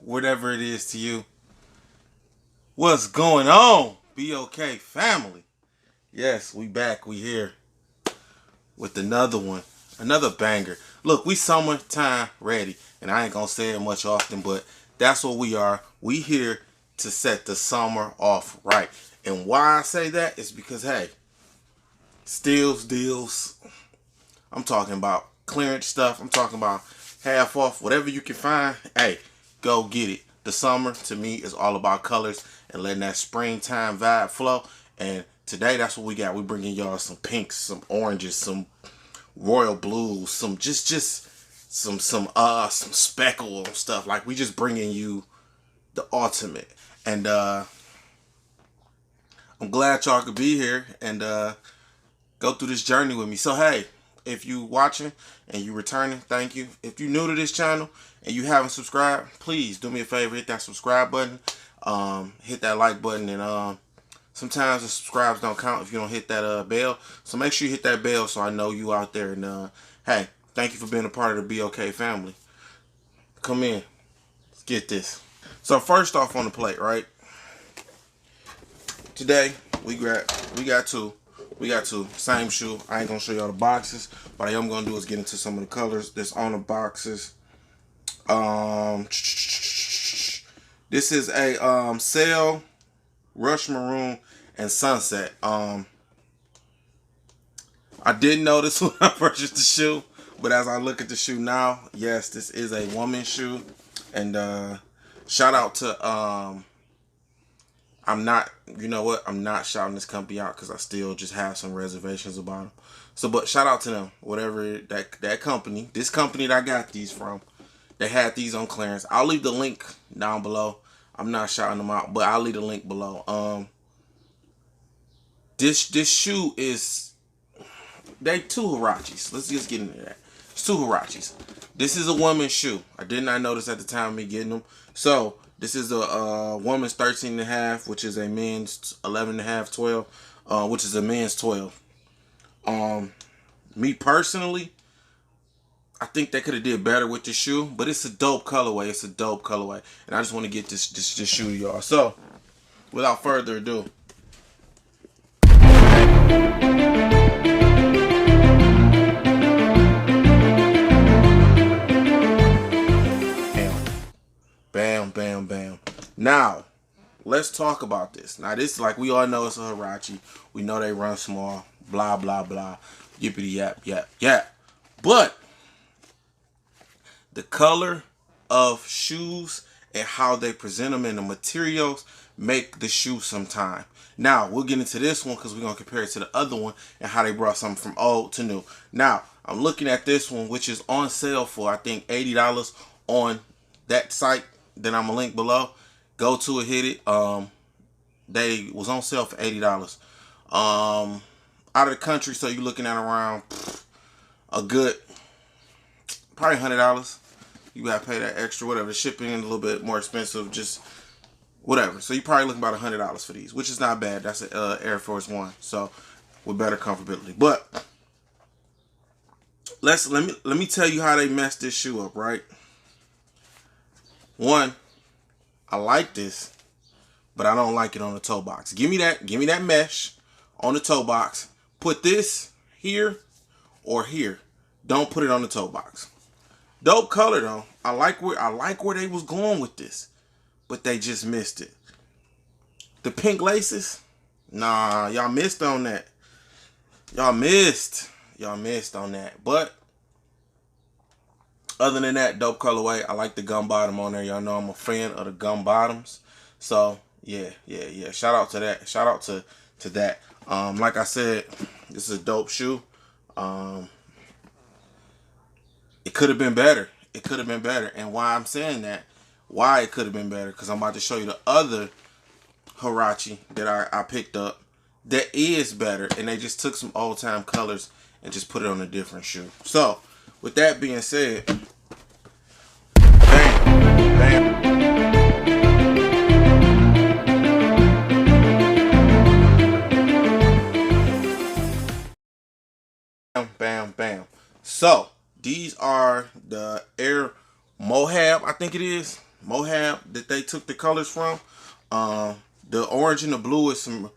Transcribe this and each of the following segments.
whatever it is to you. What's going on, BOK family? Yes, we back. We here with another one, another banger. Look, we summertime ready, and I ain't gonna say it much often, but that's what we are. We here to set the summer off right. And why I say that is because, hey, steals, deals. I'm talking about clearance stuff. I'm talking about half off, whatever you can find. Hey, go get it. The summer, to me, is all about colors and letting that springtime vibe flow. And today, that's what we got. We're bringing y'all some pinks, some oranges, some royal blues, some some speckle stuff. Like, we just bringing you the ultimate. And I'm glad y'all could be here and go through this journey with me. So, hey, if you watching and you returning, thank you. If you're new to this channel and you haven't subscribed, please do me a favor, hit that subscribe button, hit that like button, and sometimes the subscribes don't count if you don't hit that bell. So make sure you hit that bell so I know you out there. And hey, thank you for being a part of the BOK family. Come in, let's get this. So first off on the plate, right? Today we got two. We got two. Same shoe. I ain't gonna show y'all the boxes. What I am gonna do is get into some of the colors that's on the boxes. This is a Sail, Rush Maroon, and Sunset. I didn't notice when I purchased the shoe, but as I look at the shoe now, yes, this is a woman's shoe. And shout out to I'm not, you know what, I'm not shouting this company out because I still just have some reservations about them. So, but shout out to them, whatever that company, this company that I got these from, they had these on clearance. I'll leave the link down below. I'm not shouting them out, but I'll leave the link below. This shoe is, they two Huaraches. Let's just get into that. It's two Huaraches. This is a woman's shoe. I did not notice at the time of me getting them. So, this is a woman's 13.5, which is a men's 11.5, 12, which is a men's 12. Me personally, I think they could have did better with the shoe, but it's a dope colorway. It's a dope colorway, and I just want to get this shoe to y'all. So, without further ado, bam, bam, bam. Now, let's talk about this. Now, this, like, we all know it's a Huarache. We know they run small. Blah, blah, blah. Yippity yap, yap, yap. But the color of shoes and how they present them and the materials make the shoe sometime. Now, we'll get into this one because we're going to compare it to the other one and how they brought something from old to new. Now, I'm looking at this one, which is on sale for, I think, $80 on that site that I'm going to link below. Go to it, hit it. They was on sale for $80. Out of the country, so you're looking at around a good, probably $100. You gotta pay that extra, whatever. The shipping a little bit more expensive, just whatever. So you probably looking about $100 for these, which is not bad. That's an Air Force One, so with better comfortability. But let me tell you how they messed this shoe up, right? One, I like this, but I don't like it on the toe box. Give me that mesh on the toe box. Put this here or here. Don't put it on the toe box. Dope color though. I like where they was going with this, but they just missed it. The pink laces, nah, y'all missed on that. Y'all missed on that. But other than that, dope colorway. I like the gum bottom on there. Y'all know I'm a fan of the gum bottoms. So yeah. Shout out to that. Shout out to that. Like I said, this is a dope shoe. It could have been better. It could have been better. And why I'm saying that, why it could have been better, because I'm about to show you the other Huarache that I picked up that is better. And they just took some old time colors and just put it on a different shoe. So, with that being said, bam, bam, bam, bam. So, these are the Air Mohab, I think it is. Mohab that they took the colors from. The orange and the blue is some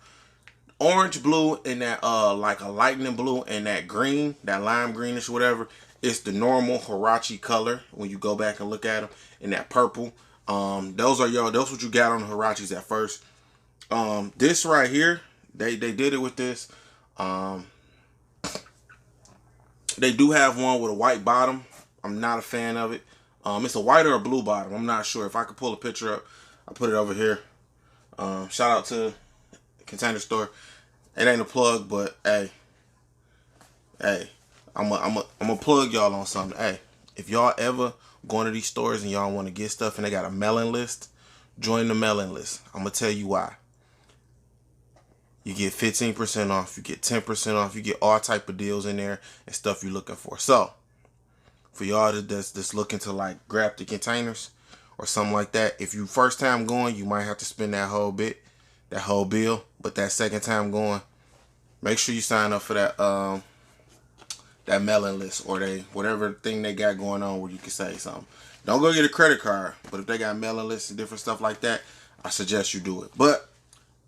orange, blue, and that like a lightning blue, and that green, that lime greenish, whatever. It's the normal Huarache color when you go back and look at them. And that purple. Those what you got on the Huaraches at first. This right here, they did it with this. They do have one with a white bottom. I'm not a fan of it. It's a white or a blue bottom. I'm not sure. If I could pull a picture up, I'll put it over here. Shout out to Container Store. It ain't a plug, but hey, I'm a plug y'all on something. Hey, if y'all ever going to these stores and y'all want to get stuff and they got a mailing list, join the mailing list. I'm gonna tell you why. You get 15% off, you get 10% off, you get all type of deals in there and stuff you're looking for. So, for y'all that's looking to like grab the containers or something like that, if you first time going, you might have to spend that whole bill. But that second time going, make sure you sign up for that that mailing list or whatever thing they got going on where you can say something. Don't go get a credit card, but if they got mailing lists and different stuff like that, I suggest you do it. But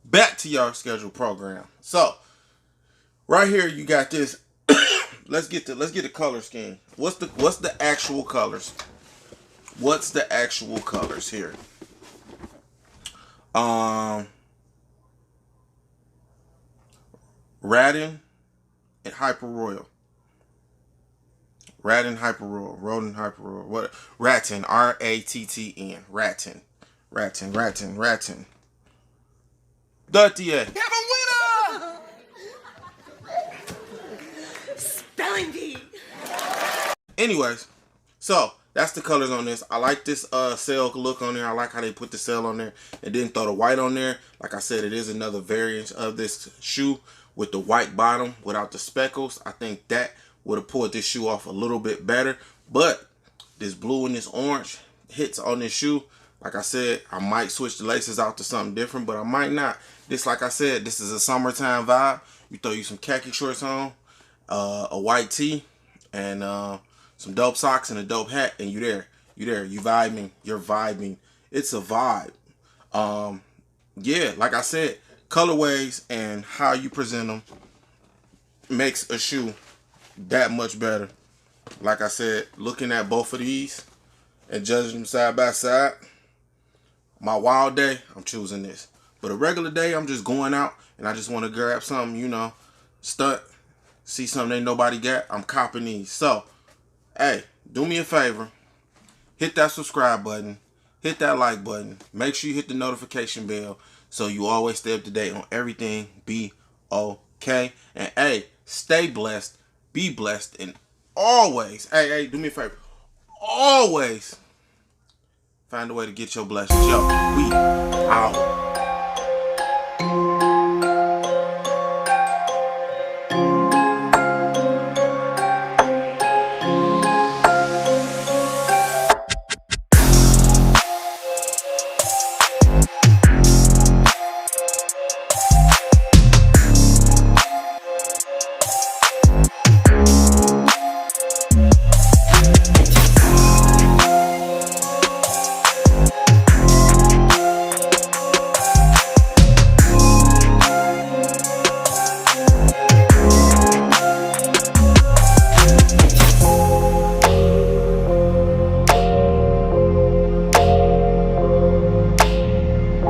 back to your scheduled program. So right here you got this. let's get the color scheme. What's the actual colors? What's the actual colors here? Radin and Hyper Royal. Radin Hyper Royal. Rodin Hyper Royal. What? Rattin. R-A-T-T-N. Rattin. Dirty. We have a winner! Spelling bee. Anyways, so that's the colors on this. I like this sail look on there. I like how they put the sail on there and didn't throw the white on there. Like I said, it is another variant of this shoe with the white bottom without the speckles. I think that would have pulled this shoe off a little bit better. But this blue and this orange hits on this shoe. Like I said, I might switch the laces out to something different, but I might not. This, like I said, this is a summertime vibe. You throw you some khaki shorts on, a white tee, and some dope socks and a dope hat, and you there. You vibing. You're vibing. It's a vibe. Yeah, like I said, colorways and how you present them makes a shoe that much better. Like I said, looking at both of these and judging them side by side, my wild day, I'm choosing this. But a regular day, I'm just going out and I just want to grab something, you know, stunt, see something ain't nobody got, I'm copping these. So, hey, do me a favor, hit that subscribe button, hit that like button, make sure you hit the notification bell so you always stay up to date on everything. Be okay. And hey, stay blessed, be blessed, and always, hey, do me a favor, always find a way to get your blessings. Yo, we out.